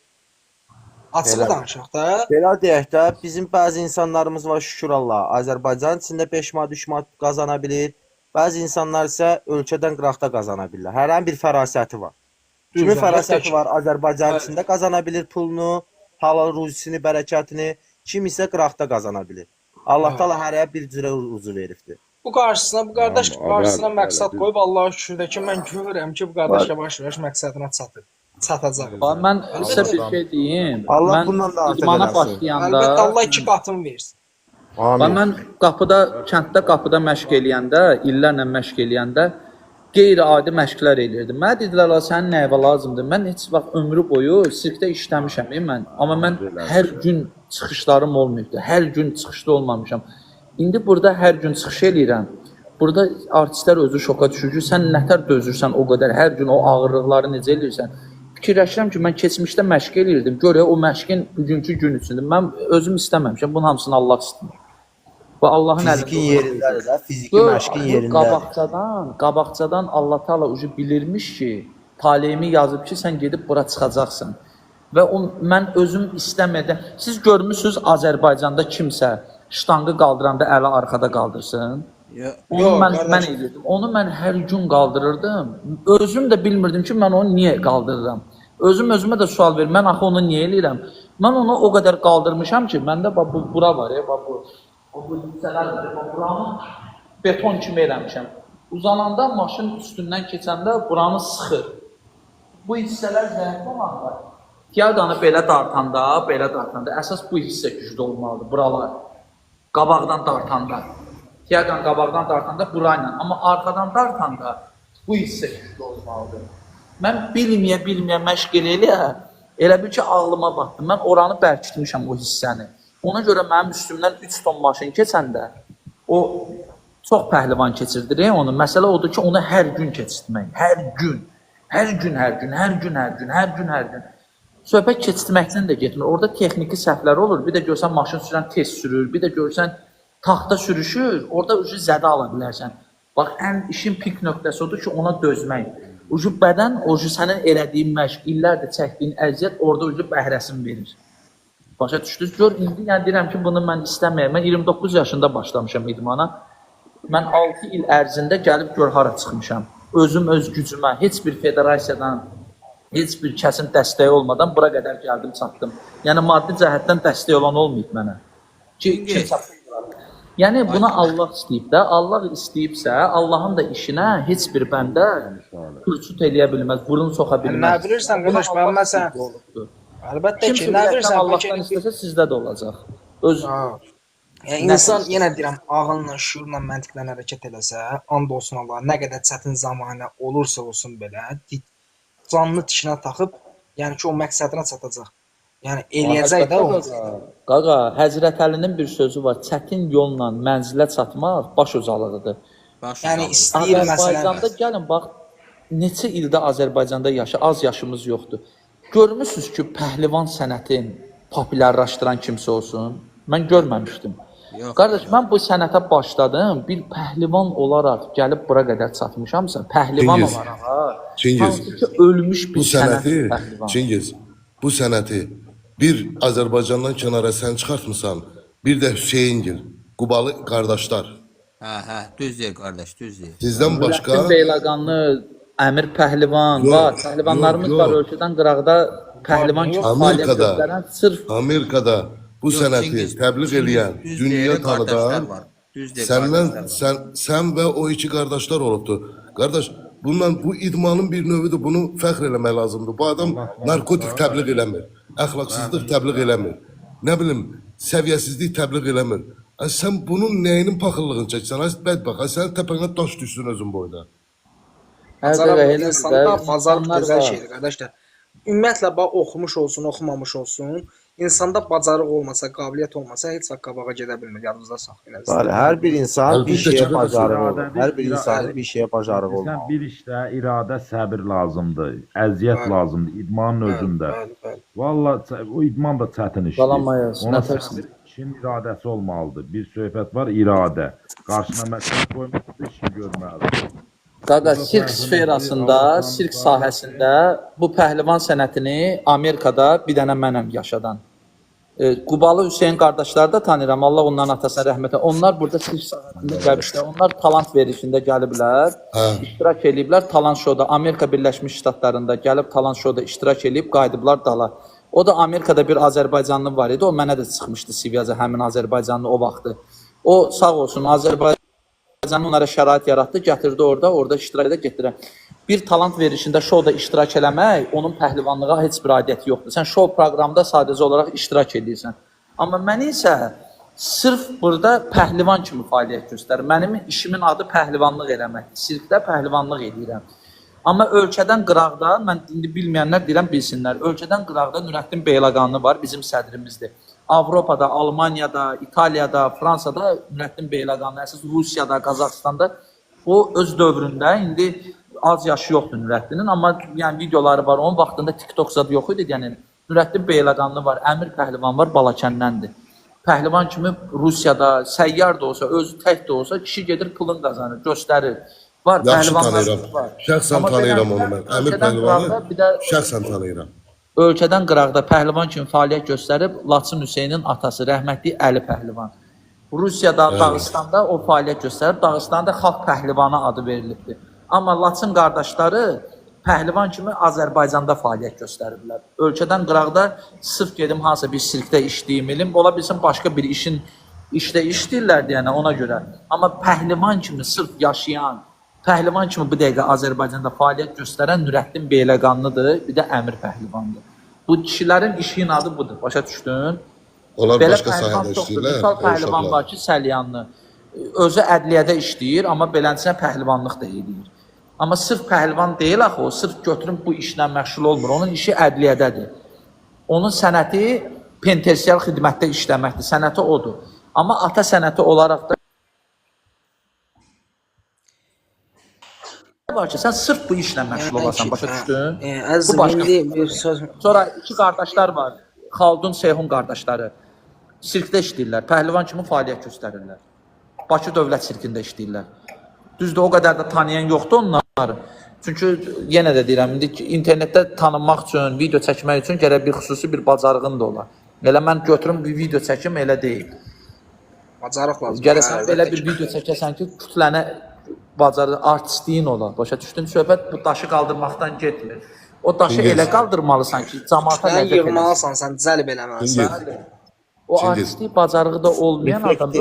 Açıq Belədir. danışaq da. Belə deyək də, bizim bəzi insanlarımız var şükür Allah. Azərbaycan içində 5 manat, 3 manat qazana bilir. Bəzi insanlar isə ölkədən qıraqda qazana bilirlər. Hər hansı bir fərasəti var. Kimin Düzdür, əlbəttə fərasəti ki. var? Azərbaycan Bəli. içində qazana bilir pulunu, halal ruzisini, bərəkətini, kim isə qıraqda qazana bilir. Allah Taala hərəyə bir cürə ruzu veribdir. Bu qarşısına, bu qardaş Tamam, qarşısına bəli, məqsəd bəli. qoyub Allah'a şükür də ki, mən görürəm ki, bu qardaş yavaş-yavaş məqsədinə çatır. Çatacaq. mən sizə bir şey deyim. Allah Mən bundan da artıq idmana eləsin. başlayanda Əlbəttə Allah 2 qatını versin. Mən kənddə qapıda məşq eləyəndə, illərlə məşq eləyəndə qeyri-adi məşqlər eləyirdim. Mənə dedilər, sənin nəyə lazımdır? Mən heç vaxt ömrü boyu sirkdə işləmişəm mən. Amma mən hər gün çıxışlarım olmayıbdı. Hər gün çıxışda olmamışam. İndi burada hər gün çıxış eləyirəm. Burada artistlər özü şoka düşür ki, sən nətər dözürsən o qədər, hər gün o ağırlıqları necə eləyirsən? Fikirləşirəm ki, mən keçmişdə məşq eləyirdim. Görək o məşqin bugünkü gün üçündür. Mən özüm istəməmişəm. Bunun hamısını Allah istəyir. Və Allahın Fizikin yerindədir də, fiziki məşqin yerindədir. Qabaqcadan Allah Taala ucu bilirmiş ki, taleyimi yazıb ki, sən gedib bura çıxacaqsan. Və mən özüm istəmədim. Siz görmüsüz Azərbaycanda kimsə ştanqı qaldıranda əli arxada qaldırsın. Onu mən edirdim. Onu mən hər gün qaldırırdım. Özüm də bilmirdim ki, mən onu niyə qaldırıram. Özümə də sual verir. Mən axı onu niyə eləyirəm? Mən onu o qədər qaldırmışam ki, məndə bura var, bu hissələr var. Buranı beton kimi eləmişəm. Uzananda maşın üstündən keçəndə buranı sıxır. Bu hissələr zəif olanlar. Tiyadanı belə dartanda, əsas bu hissə güclü olmalıdır, buralar. Qabaqdan dartanda. Tiyadan qabaqdan dartanda burayla, amma arxadan dartanda bu hissə güclü olmalıdır. Mən bilməyə məşq eləyə, Elə bil ki, ağlıma batdı. Mən oranı bərkitmişəm o hissəni. Ona görə mənim üstümdən 3 ton maşın keçəndə o çox pəhlivan keçirdir onu. Məsələ odur ki, onu hər gün keçirtmək. Hər gün. Söhbət keçirtməkdən də getmir. Orada texniki səhvlər olur. Bir də görsən maşın sürən tez sürür. Bir də görsən taxta sürüşür. Orada ucu zədə ala bilərsən. Bax, işin pik nöqtəsi odur ki, ona dözmək. Ucu bədən, ucu sənin elədiyin məşq, illərdir çəkdiyin əziyyət orada ucu bəhrəsini verir. Başa düşdünüz? Gör, indi yəni deyirəm ki, bunu mən istəməyəm. Mən 29 yaşında başlamışam idmana. Mən 6 il ərzində gəlib gör hara çıxmışam. Özüm öz gücümə, heç bir federasiyadan, heç bir kəsin dəstəyi olmadan bura qədər gəldim, çatdım. Yəni maddi cəhətdən dəstək olan olmayıb mənə. Yəni buna Allah istəyib də, Allah istəyibsə, Allahın da işinə heç bir bəndə hürçut eləyə bilməz, burun soxa bilməz. Nə bilirsən qardaş, mən məsələn əlbəttə ki, nə bilirsən Allahdan istəsə sizdə də olacaq. Öz yəni insan yenə deyirəm, ağılla, şuurla, məntiqlə hərəkət eləsə, and olsun Allah, nə qədər çətin zamanə olursa olsun belə, canlı dişinə taxıb, yəni ki, o məqsədinə çatacaq. Yəni eləyəcək də o. Qaqa, Həzrət Əlinin bir sözü var, çətin yolla mənzilə çatmaq baş uzalığıdır. Yəni istəyir məsələn. Azərbaycanda gəlin, bax, neçə ildə Azərbaycanda az yaşımız yoxdur. Görmüsünüz ki, pəhlivan sənətin populyarlaşdıran kimsə olsun? Mən görməmişdim. Qardaş, mən bu sənətə başladım, bir pəhlivan olaraq gəlib bura qədər çatmışamsa, pəhlivan olaraq, hansı ki, ölmüş bir sənət pəhlivan. Çingiz, bu sənəti bir Azərbaycandan kənara sən çıxartmısan, bir də Hüseyin Qubalı qardaşlar. Hə, düz deyir qardaş, düz deyir. Sizdən başqa Nurəddin Beyləqanlı, Əmir Pəhlivan var, pəhlivanlarımız var ölkədən qıraqda pəhlivan kimi fəaliyyət göstərən sırf Amerikada bu sənəti təbliğ eləyən, dünya tanıdan sən və o iki qardaşlar olubdur. Qardaş, bu idmanın bir növüdür, bunu fəxr eləmək lazımdır. Bu adam narkotik təbliğ eləmir, əxlaqsızlıq təbliğ eləmir, nə bilim, səviyyəsizlik təbliğ eləmir. Sən bunun nəyinin paxıllığını çəksən, bədbax, sən təpənə daş düşsün özün boyda. İnsanda bazar gözəl şeydir, qardaşlar. Ümumiyyətlə, oxumuş olsun, oxumamış olsun, insanda bacarıq olmasa, qabiliyyət olmasa, heç vaxt qabağa gedə bilmir, yadınızda saxlayın. Hər bir insan bir şeyə bacarığı olur. Hər bir insanın bir şeyə bacarığı olur. Sən bir işdə iradə, səbir lazımdır, əziyyət lazımdır, idmanın özündə. Valla o idman da çətin işdir. Ona səbir, kişinin iradəsi olmalıdır. Bir söhbət var, iradə. Qarşına məsələ qoymaq işini görməlidir. Qaqa, sirk sferasında, sirk sahəsində bu pəhlivan sənətini Amerikada bir dənə mənəm yaşadan. Qubalı Hüseyin qardaşları da tanıyıram, Allah onların atasına rəhmət. Onlar burada sirk sahəsində gəliblər, onlar talant verişində gəliblər, iştirak ediblər talant şouda. Amerika Birləşmiş Ştatlarında gəlib talant şouda iştirak edib, qayıdıblar dala. O da Amerikada bir Azərbaycanlı var idi, o mənə də çıxmışdı CV-yə həmin Azərbaycanlı o vaxtı. O sağ olsun, Azərbaycanlı onlara şərait yaratdı, gətirdi orada iştirak edə getirə. Bir talant verişində şouda iştirak eləmək, onun pəhlivanlığa heç bir aidiyyəti yoxdur. Sən şou proqramda sadəcə olaraq iştirak edirsən. Amma mən isə sırf burada pəhlivan kimi fəaliyyət göstərir. Mənim işimin adı pəhlivanlıq eləməkdir. Sirkdə pəhlivanlıq edirəm. Amma ölkədən qıraqda, mən indi bilməyənlər deyirəm bilsinlər, ölkədən qıraqda Nurəddin Beyləqanlı var, bizim sədrimizdir. Avropada, Almaniyada, İtaliyada, Fransada Nurəddin Beyləqanlı, əsas Rusiyada, Qazaxstanda o öz dövründə indi az yaşı yoxdur Nurəddinin, amma yəni videoları var. Onun vaxtında TikTok zad yox idi. Yəni Nurəddin Beyləqanlı var, Əmir Pəhlivan var, Balakəndəndir. Pəhlivan kimi Rusiyada səyyar da olsa, özü tək də olsa kişi gedir, pulun qazanır, göstərir. Var, pəhlivanlarımız var. Şəxsən tanıyıram onu mən. Əmir Pəhlivanı şəxsən tanıyıram. Ölkədən qıraqda pəhlivan kimi fəaliyyət göstərib Laçın Hüseynin atası, rəhmətli Əli Pəhlivan. Rusiyada, Dağıstanda o fəaliyyət göstərib, Dağıstanda xalq pəhlivanı adı verilibdir. Amma Laçın qardaşları pəhlivan kimi Azərbaycanda fəaliyyət göstəriblər. Ölkədən qıraqda sırf gedim hansısa bir sirkdə işləyim elim, ola bilsin başqa bir işin işdə işləyirlər deyənə ona görə. Amma pəhlivan kimi sırf yaşayan, pəhlivan kimi bu dəqiqə Azərbaycanda fəaliyyət göstərən Nurəddin Beyləqanlıdır, bir də Əmir Pəhlivandır. Bu kişilərin işinin adı budur, başa düşdün? Onlar Belə başqa sahədə işləyirlər. Misal pəhlivan var ki, Səlyanlı, özü ədliyyədə işləyir, amma beləncə pəhlivanlıq da edir. Amma sırf pəhlivan deyil axı, o sırf götürüb bu işlə məşğul olmur, onun işi ədliyyədədir. Onun sənəti penitensiar xidmətdə işləməkdir. Sənəti odur. Amma ata sənəti olaraq da var ki, sən sırf bu işlə məşğul olasan, başa düşdün? Bu başqa. Sonra iki qardaşlar var. Xaldun, Seyhun qardaşları. Sirkdə işləyirlər. Pəhlivan kimi fəaliyyət göstərirlər. Bakı Dövlət Sirkində işləyirlər. Düzdür, o qədər də tanıyan yoxdur onları. Çünki yenə də deyirəm, indi internetdə tanınmaq üçün, video çəkmək üçün gərək bir xüsusi bir bacarığın da olar. Elə mən götürüm bir video çəkim, elə deyil. Bacarıq lazım. Gərək sən belə bir video çəkəsən ki, kütlənə bacarıq, artistliyin olar. Başa düşdün? Söhbət bu daşı qaldırmaqdan getmir. O daşı elə qaldırmalısan ki, cəmaata Sən ləzzət eləsin. yığmalısan, sən cəlb eləməlisən. O artistlik bacarığı da olmayan adam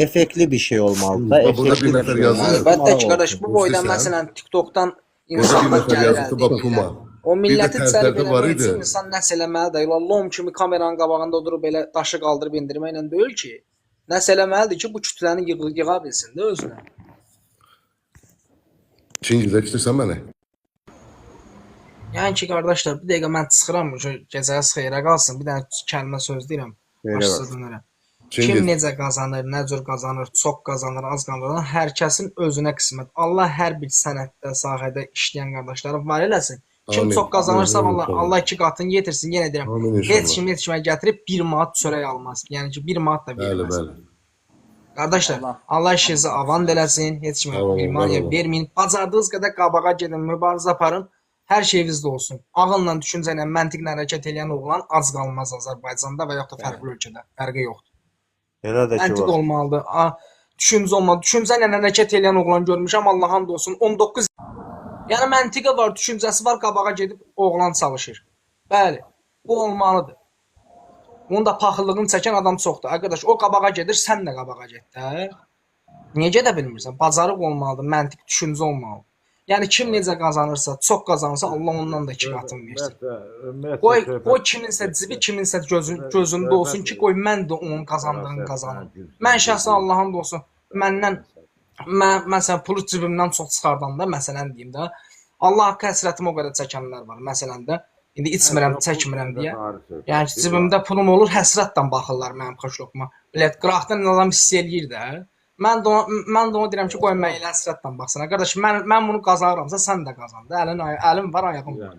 Effektli bir şey olmalı da. Burada bir nəfər yazır. Əlbəttə ki, qardaş, bu boyda məsələn TikTokdan Burada bir insanlar nəfər gəlir yazır. əldə Bax Puma. edirlər. O milləti Bir də cəlb tərtərdə var eləmək idi. üçün insan nəsə eləməli deyil. Lom kimi kameranın qabağında oturub belə daşı qaldırıb indirməklə deyil ki. Nəsə eləməlidir ki, bu kütləni yığa bilsin də özünə. Çingizə işləyirsən məni? Yəni ki, qardaşlar, bir dəqiqə mən çıxıram, gecəyə xeyrə qalsın. Bir dənə kəlmə söz deyirəm. Başsız dönərəm. Kim Çingiz. necə qazanır, nə cür qazanır, çox qazanır, az qazanır, hər kəsin özünə qismət. Allah hər bir sənətdə, sahədə işləyən qardaşları var eləsin. Kim Amin. çox qazanırsa, Amin, Allah, inşallah. Allah iki qatını yetirsin. Yenə deyirəm, Amin, inşallah. heç kim yetişməyə gətirib 1 manat çörək almaz. Yəni ki, 1 manat da Bəli, verməz. bəli. Qardaşlar, Allah işinizi avand eləsin, heç kimə Amin, 1 manat amin. verməyin. Bacardığınız qədər qabağa gedin, mübarizə aparın. Hər şeyinizdə olsun. Ağılla, düşüncə ilə, məntiqlə hərəkət edən oğlan ac qalmaz Azərbaycanda və yaxud da fərqli ölkədə. Fərqi yoxdur. Elə də ki Məntiq var. olmalıdır. Düşüncə olmalı. Düşüncə ilə hərəkət edən oğlan görmüşəm, Allah hamd olsun. 19. Yəni məntiqi var, düşüncəsi var, qabağa gedib oğlan çalışır. Bəli, bu olmalıdır. Bunun da paxıllığını çəkən adam çoxdur. Arkadaş, o qabağa gedir, sən də qabağa get də. Niyə gedə bilmirsən? Bacarıq olmalıdır, məntiq düşüncə olmalıdır. Yəni kim necə qazanırsa, çox qazanırsa Allah ondan da iki qatını versin. Qoy kiminsə cibi, kiminsə gözündə olsun ki, qoy mən də onun qazandığını qazanım. Mən şəxsən Allahın da olsun, məsələn, pulu cibimdən çox çıxardanda, məsələn deyim də, Allah haqqı həsrətim o qədər çəkənlər var, məsələn də, indi içmirəm, çəkmirəm deyə. Yəni ki, cibimdə pulum olur, həsrətdən baxırlar mənim xoşluquma. Bilət, qıraqdan adam hiss eləyir də. Mən də ona deyirəm ki, qoy mən elə həsrətdən baxsana. Qardaş, mən bunu qazanıramsa, sən də qazan da. Əlim var, ayağım var.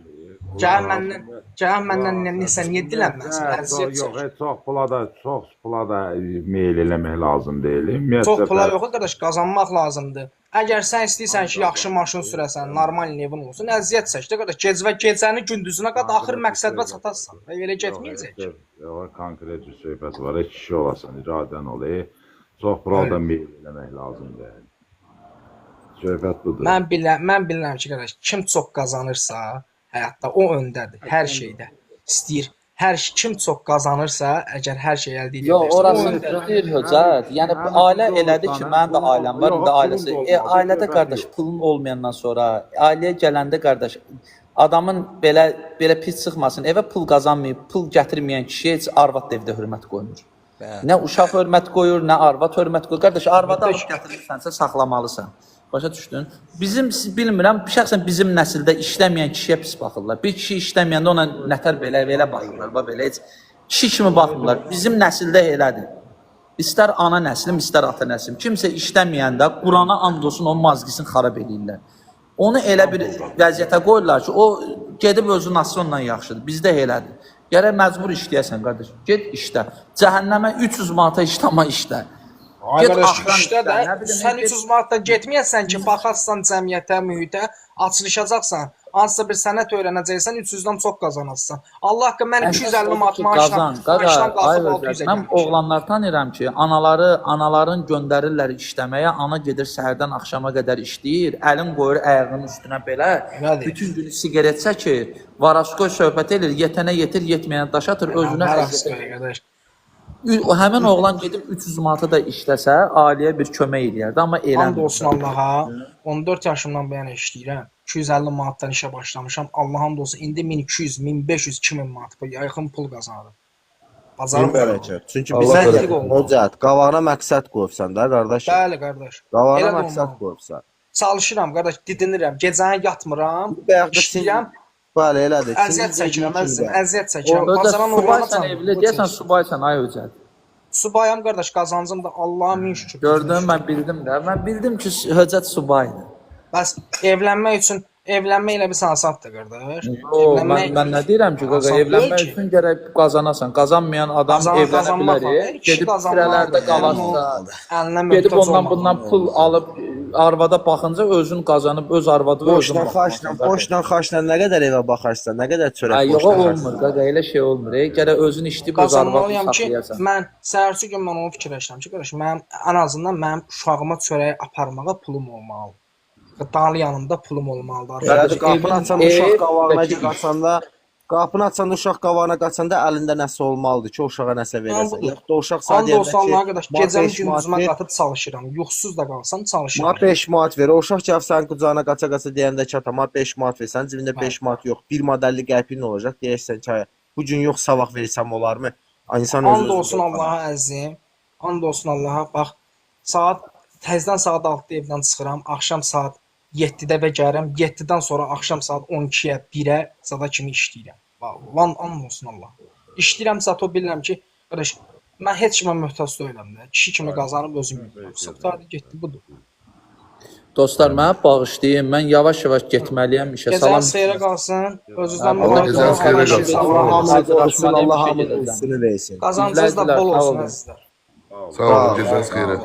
Gəl məndən nəsə niyə dilənməsin? Yox, çox pula da meyl eləmək lazım deyil. Çox pula yox, qardaş, qazanmaq lazımdır. Əgər sən istəyirsən ki, yaxşı maşın sürəsən, normal evin olsun, əziyyət çək də qardaş, gecəni gündüzünə qədər axır məqsədvə çatasan. Elə getməyəcək. Konkret bir söhbət var, heç kişi olasan, iradən ol. Çox pula da meyl eləmək lazım deyil. Söhbət budur. Mən bilirəm ki, qardaş, kim çox qazanırsa, həyatda o öndədir, hər şeydə. İstəyir, kim çox qazanırsa, əgər hər şey əldə edə Yox, orası deyir höcət. Yəni ailə elədi ki, mənim də ailəm var, indi ailəsi. Ailədə qardaş pulun olmayandan sonra, ailəyə gələndə qardaş adamın belə pis çıxmasın. Evə pul qazanmayıb, pul gətirməyən kişi heç arvad da evdə hörmət qoymur. Nə uşaq hörmət qoyur, nə arvad hörmət qoyur. Qardaş, arvadı alıb gətirirsənsə saxlamalısan. Başa düşdün? Bilmirəm, şəxsən bizim nəsildə işləməyən kişiyə pis baxırlar. Bir kişi işləməyəndə ona nətər belə baxırlar, belə heç kişi kimi baxmırlar. Bizim nəsildə elədir. İstər ana nəslim, istər ata nəslim. Kimsə işləməyəndə Qurana and olsun onun mazgisini xarab edirlər. Onu elə bir vəziyyətə qoyurlar ki, o gedib özü nasonla yaxşıdır. Bizdə elədir. Gərək məcbur işləyəsən qardaş. Get işlə. Cəhənnəmə 300 manata işləmə işlə. Ay qardaş, işdə də sən 300 manatdan getməyəsən ki, baxarsan cəmiyyətə, mühitə, açılışacaqsan. Hansısa bir sənət öyrənəcəksən, 300-dən çox qazanacaqsan. Allah haqqı mən 250 manat maaşdan qalxıb 600-ə Mən oğlanlar tanıyıram ki, anaların göndərirlər işləməyə, ana gedir səhərdən axşama qədər işləyir, əlin qoyur ayağının üstünə belə, bütün günü siqaret çəkir, varaskoy söhbət edir, yetənə yetir, yetməyənə daş atır, özünə əziyyət. Həmin oğlan gedib 300 manata da işləsə, ailəyə bir kömək eləyərdi, amma eləmir. And olsun Allaha, 14 yaşımdan bu yana işləyirəm. 250 manatdan işə başlamışam. Allah'ım olsun indi 1200, 1500, 2000 manat yaxın pul qazanırım. Bazarım bərəkət. Çünki bizə hocət, qabağına məqsəd qoyubsan da qardaşım. Bəli qardaş. Qabağına məqsəd qoyubsan. Çalışıram qardaş, didinirəm, gecəni yatmıram, işləyirəm. Bəli, elədir. Əziyyət çəkirəm, əzizim, əziyyət O çəkirəm. ödə Bacaran subaysan oğlanı evli, deyəsən subaysan ay Öcəd. Subayam qardaş, qazancım da Allah'a min şükür. Gördün, mən bildim də. Mən bildim ki, Höcət subaydır. Bəs evlənmək elə bir sansatdır qardaş. O, mən nə deyirəm ki, qaqa, evlənmək üçün gərək qazanasan. Qazanmayan adam evlənə bilər. Gedib firələrdə qalarsa, gedib ondan bundan pul alıb arvada baxınca özün qazanıb, öz arvadı və özün Boşla xaşla nə qədər evə baxarsan, nə qədər çörək yox olmur, qaqa, elə şey olmur. Gərək özün işləyib öz arvadını qazanmalıyam ki, saxlayasan. mən səhərsi gün mən onu fikirləşirəm ki, qardaş, mənim ən azından mənim uşağıma çörəyi aparmağa pulum olmalıdır. Qıdalı yanımda pulum olmalıdır. Elədir, qapını açanda uşaq qabağına ev, qaçanda, qapını açanda uşaq qabağına qaçanda əlində nəsə olmalıdır ki, o uşağa nəsə verəsən. Yoxsa uşaq And sadəcə olsun Allaha qardaş, gecəmi gündüzümə ver. qatıb çalışıram. Yuxusuz da qalsam Ma çalışıram. 5 manat ver. O uşaq gəlib sənin qucağına qaça-qaça deyəndə ki, atama 5 manat versən, cibində 5 manat yox, 1 manat 50 qəpik olacaq. Deyirsən ki, bu gün yox, sabah versəm olarmı? İnsan And olsun Allaha əzizim. And olsun Allaha. Bax, təzədən saat 6-da evdən çıxıram, axşam saat 7-də və gəlirəm. 7-dən sonra axşam saat 12-yə, 1-ə zada kimi işləyirəm. Van and olsun Allah. İşləyirəm zato bilirəm ki, qardaş, mən heç kimə möhtac deyiləm də. Kişi kimi qazanıb özüm yeyirəm. Saat getdi budur. Dostlar, mənə bağışlayın. Mən yavaş-yavaş getməliyəm işə. Gecəniz Salam. xeyrə qalsın. Özünüzdən Allah gecəniz xeyrə qalsın. Allah hamını qorusun, Allah Allah hamını üstünü versin. Qazancınız da bol olsun əzizlər. Sağ olun, gecəniz xeyrə.